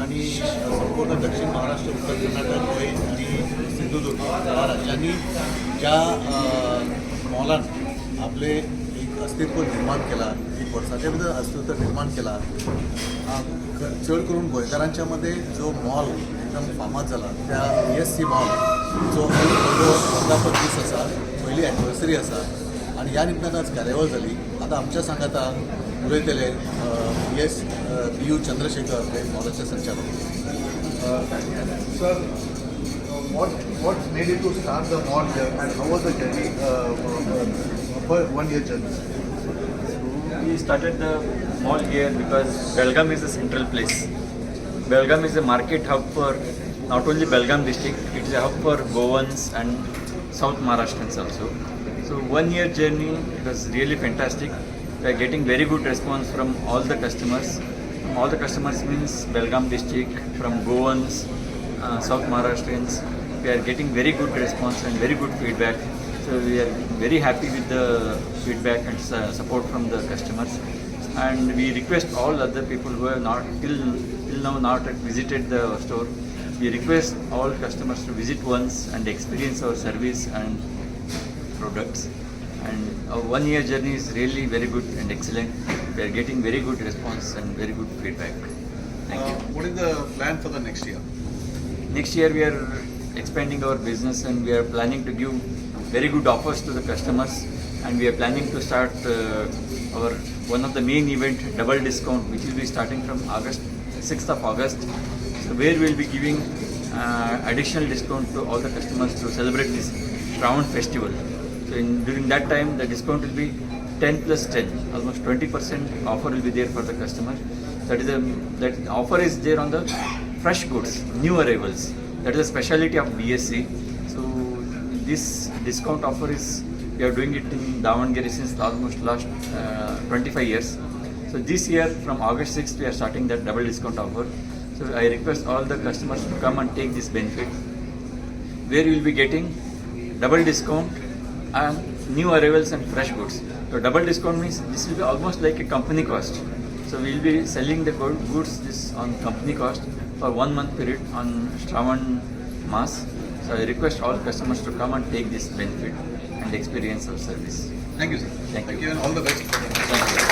आणि संपूर्ण दक्षिण महाराष्ट्र, उत्तर कर्नाटक, गोवा आणि सिंधुदुर्ग या राज्यांनी ज्या मॉलांत आपले एक अस्तित्व निर्माण केला, एक वर्षाच्या भितर अस्तित्व निर्माण केला. चड करून गोंयकारांच्या मध्ये जो मॉल एकदम फामाद जाला त्या ESC मॉल जो वर्धापन दीस आसा, पहिली एनिवर्सरी आसा आणि ह्या निमतान आज कार्यावळ जाली. आता आमच्या सांगाता उलयतले BU चंद्रशेखर हे मॉलाचे संचालक. Sir, what made you to start the mall here and how was the journey for 1 year journey? We started the mall here because Belgavi is a central place. Belgavi is a market hub for not only Belgavi district, it is a hub for Goans and South Maharashtrians also. So 1 year journey was really fantastic. We are getting very good response from all the customers. All the customers means Belgavi district, from Goans, South Maharashtrians. We are getting very good response and very good feedback. So we are very happy with the feedback and support from the customers. And we request all other people who have not till now not visited the store. We request all customers to visit once and experience our service and products. And our 1 year journey is really very good and excellent. We are getting very good response and very good feedback. Thank you. What is the plan for the next year? Next year we are expanding our business and we are planning to give very good offers to the customers, and we are planning to start our one of the main event, double discount, which will be starting from 6th of August. So where we will be giving additional discount to all the customers to celebrate this Prudent festival. So during that time the discount will be 10 plus 10, almost 20% offer will be there for the customer. That offer is there on the fresh goods, new arrivals. That is a specialty of BSC. So this discount offer is, we are doing it in Davangere since almost last 25 years. So this year from August 6th we are starting that double discount offer. So I request all the customers to come and take this benefit, where you will be getting double discount and new arrivals and fresh goods. So double discount means this will be almost like a company cost. So we will be selling the goods this on company cost for 1 month period on Shravan Mass. So I request all customers to come and take this benefit and experience our service. Thank you, sir. Thank you. And all the best for the next Thank you.